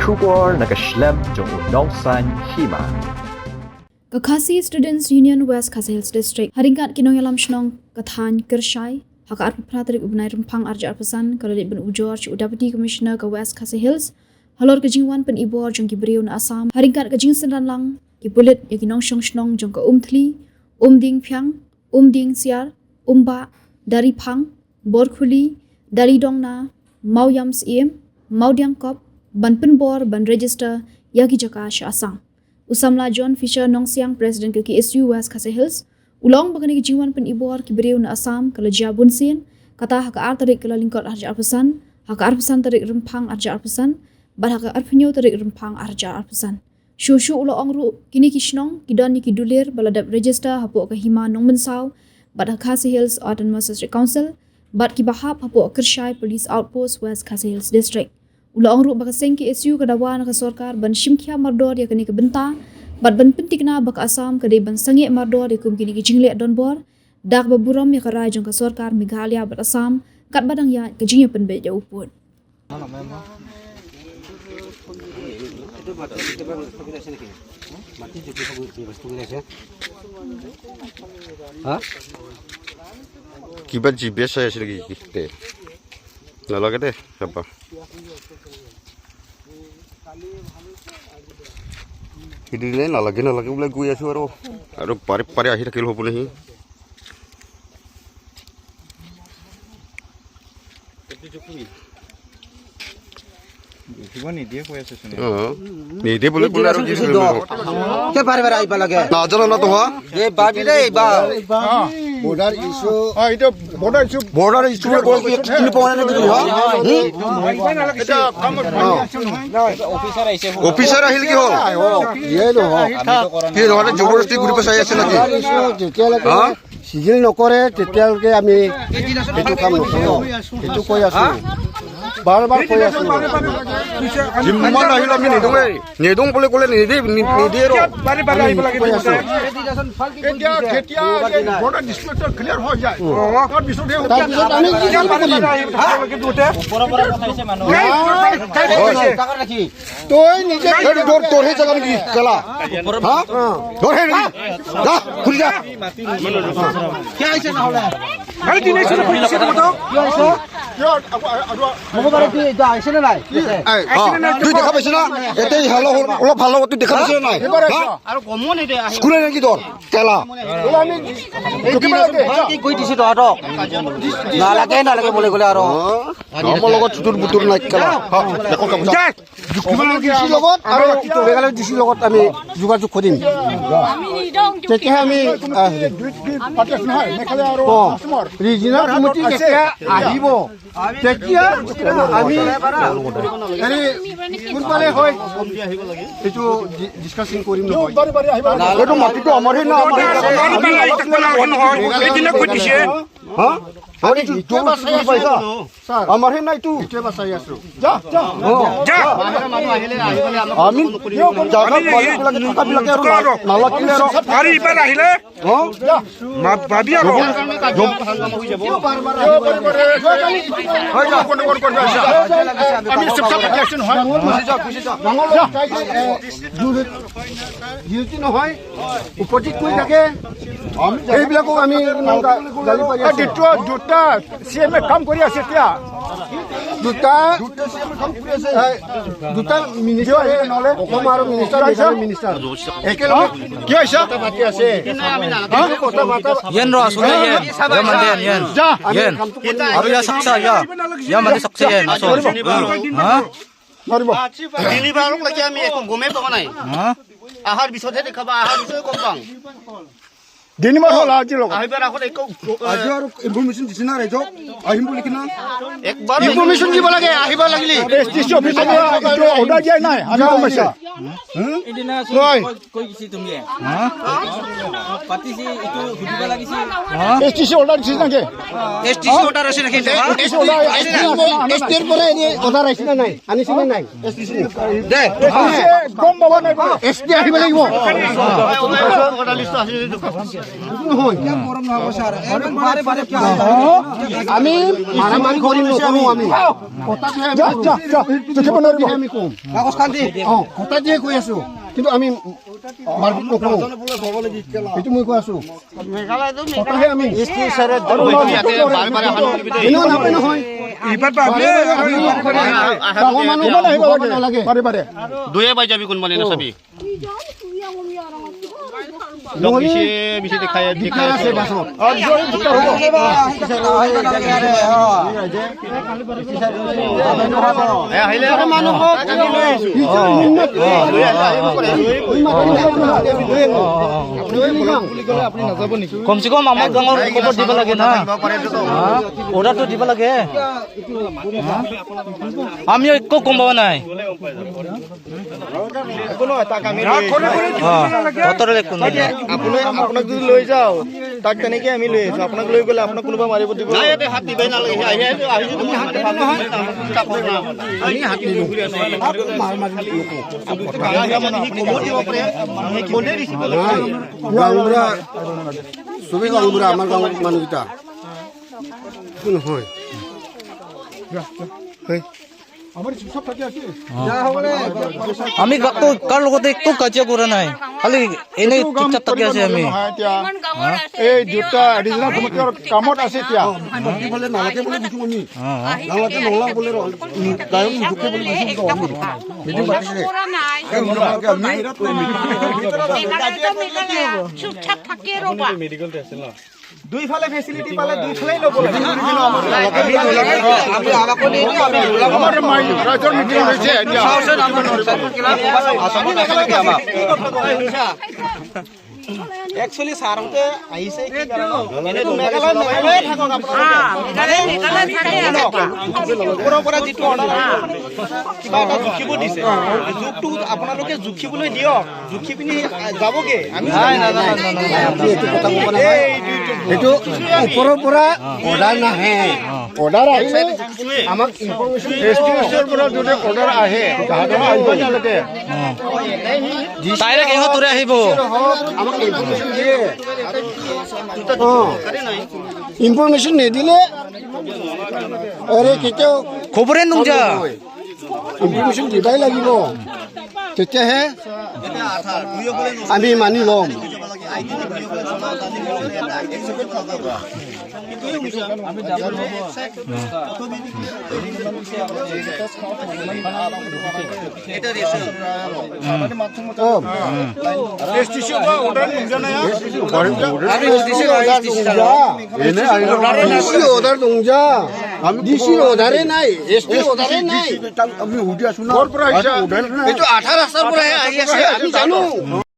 Shubor nakaslem jong unongsan hima. Kakasi Students Union West Khasi Hills District haringkat kinong yalam shnong kathan kershai haka arpa pratrik ubnai rumpang arja arpasan kalalit ben ujor chu Deputy Commissioner ka West Khasi Hills halor kajingwan pen ibor jong kibriu na Assam haringkat kajing sendan lang ki bulit ya kinong shnong jong ka umthli umding phyang umding siar umba dari phang borkhuli dari dongna mauyam sim maudiang kop ban bor ban register yagi jakash asang Usamla John Fisher Nongsiang President ke KSU West Khasi Hills ulong bagani ke jiwan pen ibor ki beriu na Assam kala jabun sin kata haka ar tarik kala lingkot arja arpasan haka arpasan tarik rempang arja arpasan bar haka arpenyo tarik rempang arja arpasan shu ulo ongru kini kishnong kidan ni kidulir baladap register hapo ka hima nong mensau bad Khasi Hills Autonomous District Council bad ki bahap hapo kershai Police Outpost West Khasi Hills District Ulang ru baka sengki SU kadawa na sorkar ban shimkhia mardor ya kini kebenta bat ban pentikna baka Assam kadai ban sangi mardor ya kum kini kijingle donbor dak baburam ya karai jong ka sorkar Meghalaya bat Assam kat badang ya kejingnya penbe ja upun Kibat GPS saya lagi kita. Lalu kita apa? Ini lain lagi boleh gue ya suara. Aduh pare akhir kilo pun ni. Ni dia kau esok ni. Ni dia boleh harus jadi. Ke pare ai lagi. Nah jalan na tu ha. Ye badi deh ba. Border issue. Itu border issue boleh ini pengalaman itu ha. Itu kamu. Officer ahil ki ho. Ye lo. Ye lo ada joborosti group saya lagi. Ha? Sigil nokore tetel ke ami itu kam nokoro. Itu koi asu. Bar koi asu. Jimman ahil ami ni dong boleh ni dia ro. Pare ai lagi. India ketia border dispute clear हो जाए और बिसुदे हो जाए আমি কি জানি लगे दुटे बराबर কথা হইছে মানুহ টাকা রাখি তোই নিজে তোর হে জায়গা নাকি কেলা হ্যাঁ তোর হে নাকি যা খুলি যা কি আইছে না হলে আরে দিনে শুরু কইছে তো কি আইছে মগো বারে কি যা আইছে না নাই তুই দেখা পাইছ না এতেই হলো অলপ ভালো তুই দেখা পাইছ না আর কমও নাই দে স্কুলে নাকি তোর কেলা কি কই দিছি তো আটো নালাগে বলে গলে আর আমার লগত চুতুর বুতুর নাই কেলা দেখো কাম ডিসি লগত আৰু মেঘালয় ডিসি লগত আমি যোগাযোগ কৰিম তেতিয়া আমি ৰিজিনাল কমিটি যেতিয়া আহিব তেতিয়া আমি কোনফালে হয় এইটো ডিছকাছন কৰিম নহয় এইটো মাটিটো আমাৰহে না আমাৰ হে নাই তু বাচাই আছো আমি জায়গা বিলাকে আৰু নালাকিলে আৰে ইবাৰ আহিলে ভাবি আৰু আমি সব অ্যাকশন হয় ডিউটি নহয় উপস্থিত কৰি থাকে এইবিলাকো আমি গালি পাৰি আছো দুটা সিএমএ কাম কৰি আছে এতিয়া দুটা মিনিষ্টাৰ নহলে অসম আৰু মিনিষ্টাৰ একেলগে কি হৈছে পাতি আছে yen ro asu yen ya mande yen aru ya saksa ya mande saksa yen aso ha Delhi বাৰক লাগি আমি একো গমে পোৱা নাই আহাৰ পিছতহে দেখাবা আহাৰ পিছতে গম পাম দিনমান হ'ল আজি লগত আহিবাৰ আগত একো আজি আৰু ইনফৰমেশ্যন দিছে না ৰাইজক আহিম বুলি কিনা একবাৰ ইনফৰমেশ্যন দিব লাগে আহিব লাগিলি এছটিচি অফিচত অৰ্ডাৰ দিয়া নাই আমি গম পাইছা Ini na koi kisi tumye. Pati si itu hudi lagi si. STC order দিছিস নাকি STC order আছে নাকি এটা? STC পরে অর্ডার আইছে না নাই আনিছে না নাই STC দে। গম বাবা নাই STC আহিব লাগিব অর্ডার লিস্ট আছে আমি মারামারি করি নকৰো আমি কথা দিয়ে আমি কম কাগজ খান দি কথা দিয়ে কৈ আছো কিন্তু আমি মারপিট নকৰো এইটো মই কৈ আছো কথাহে আমি এসটি স্যাৰেৰ ইয়াতে বাৰে এনেও নাপায় নহয় ডাঙৰ মানুহ আহিব নালাগে পাৰে দুয়ে বাই যাবি কোন মানে না চাবি লোক বিশে দেখায় আছে বাছত এ হাইলে মানুহ কম সে কম আমার গাঁৱৰ খবৰ দিব লাগে না অৰ্ডাৰটো দিব লাগে আমি একো কম পাবা নাই আপোনাক যদি লৈ যাওঁ তাক তেনেকে আমি লৈ আছো আপোনাক লৈ গ'লে আপোনাক কোনোবা মাৰিব দিব নাই এতে হাত দিবাই নালাগে আহি তুমি হাত আমি হাত নিদিওঁ গাঁওবুঢ়া চবেই গাঁওবুঢ়া আমাৰ গাঁৱৰ মানুহকেইটা একো নহয় আমি কাৰ লগতে একো কাজিয়া কৰা নাই খালি এনেই চুপচাপ থাকি আছে আমি এই দুটা এডিশনাল কমিটিৰ কামত আছে এতিয়া নালাগে বুলি বুজো আমি নালাগে নলা বোলে গায়ক দুখে বুলি বুজো মিটিং পাতিছে চুপচাপ থাকি ৰবা মেডিকেল টেষ্ট ন দুইফালে ফেসিলিটি পালে দুইফালেই ল'ব লাগে আমি আমাকো নি আমাৰ মাইল ৰাইজৰ মিটিং হৈছে এতিয়া চাওচোন আমাৰ আসামত নালাগে আমাক একচুয়ালি সাৰতে আইছে কি কাৰণ এনে মেঘালয় মেঘালয় থাকক আপোনালোকে মেঘালয় থাকে ওপৰৰ পৰা যিটো অৰ্ডাৰ কিবা এটা জুখিব দিছে জুখটো আপোনালোকে জুখিবলৈ দিয়ক জুখি পিনি যাবগে আমি এইটো কথা ক'ব নহয় এইটো ওপৰৰ পৰা অৰ্ডাৰ নাহে অৰ্ডাৰ আহিলে আমাক ইনফৰমেশ্যন এছটিমেটৰ পৰা যদি অৰ্ডাৰ আহে তাহাঁতে আহিব নালাগে ডাইৰেক্ট ইহঁত তোৰে আহিব আমাক ইনফৰমেশ্যন দিয়ে ইনফৰমেশ্যন নিদিলে আৰে কেতিয়াও খবৰে নোযা ইনফৰমেশ্যন দিবাই লাগিব তেতিয়াহে আমি মানি ল'ম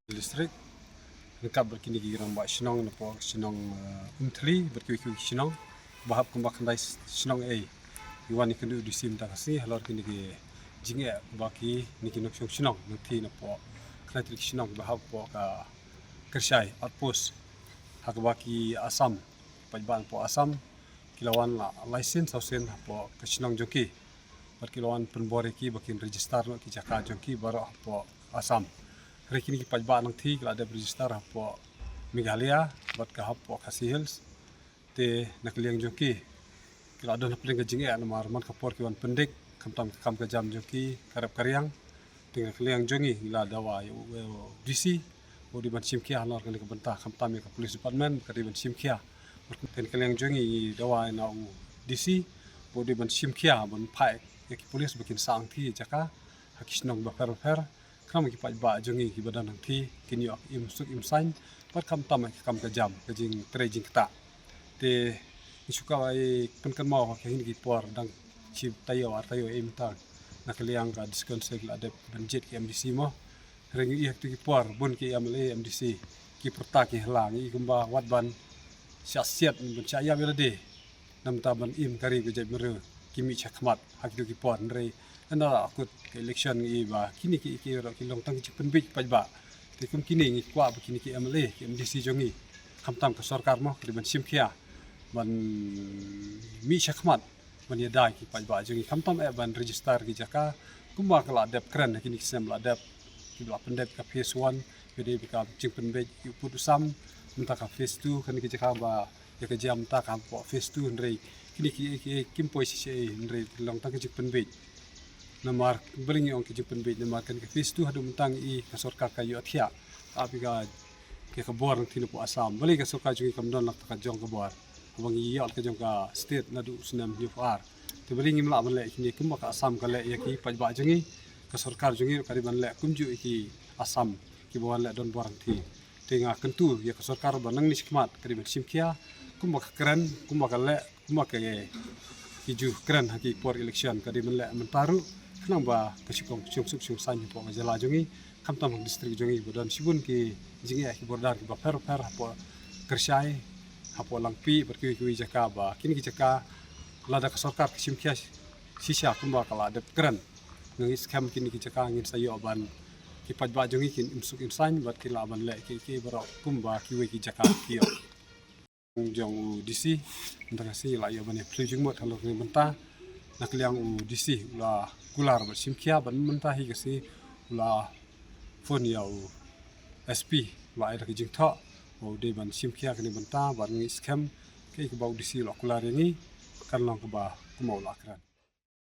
Listrik lengkap berkini giram buat senang nepok senang untli berkuih senang bahap kumbak kendai senang iwan ikan du sim tak kasih halor kini ke jinge baki niki nak senang nanti nepok kena trik senang bahap pok ka kerjai outpost hak baki Asam pajban pok Asam kilawan la license hausen pok senang joki berkilawan penboreki bakin register nak ki jaka joki baru pok Asam hari kini pajba nang thi kalau ada register hapo Meghalaya buat ke hapo Khasi Hills te nak liang joki kalau ada nak peling kejing nama arman kapor kiwan pendek kam ke jam joki karap karyang tinggal liang jongi gila dawa DC bodi ban simkia hanor kan ke bentah kam ke police department kadi ban simkia ten liang jongi dawa na DC bodi ban simkia ban pai ke police bikin sang thi jaka hakisnong ba fer kami kipat ba jongi ki badan nang thi kini ak im suk im sain par kam tam kam ka jam ka jing trejing kta te isuka ai penkan mau ka hin ki por dang chip tayo im ta nakaliang ka discount sel ade banjet ki MDC mo reng i hak ki por bun ki amle MDC ki perta ki hlang i kumba wat ban syasiat ban chaya belade nam ta ban im kari ke jai mere kimi chakmat hak ki por rei anda akut ke election i ba kini ki ro ki long tang ki penbik pajba te kum kini ngi kwa ba kini ki MLA ki MDC jongi khamtam ka sarkar mo riban simkhia ban mi shakmat ban ya dai ki pajba jongi khamtam e ban register ki jaka kumba kala dep kran kini sem la dep ki la pendep ka phase 1 pede bika jing penbek ki putusam menta ka phase 2 kan ki jaka ba ya ka jam ta ka po phase 2 nrei kini ki kim poisi nrei long tang ki penbek namar beringi ong ki penbek namar kan ki phase 2 hadu mentang i ka sarkar ka yo athia abi ka ke kabor thinu po asam bali ka sarkar jungi kamdon lak ka jong kabor bang i yal ka jong ka state nadu sunam UFR te bali ngim la le kini kum ka asam ka le ya ki pajba jungi ka sarkar jungi ka riban le kumju ki asam ki bo le don borang thi tenga kentu ya ka sarkar banang ni sikmat ka riban simkia kum ka kran kum ka le kum ka ki ju kran haki por election ka riban le mentaru nang ba kasikong suk san po majala jongi kamtam district jongi bodan sibun ki jingi ki bordar ki ba per po kersyai hapo langpi berki jaka ba kini ki jaka lada ka sarkar ki simkia sisa kumba kala de kran ngi scam kini ki jaka ngin sayo ban ki pajba jongi kin imsuk insan bat ki laban le ki baro kumba ki we ki jaka ki jong DC ndaka si la yo bane plujung mot halok ni benta nak liang DC ula kular bersimkia ban mentahi kasi ula phone yau SP la ada kijing tha o de ban simkia kini benta ban ngi scam ke bau DC la kular ni kan long ka ba kumau la kran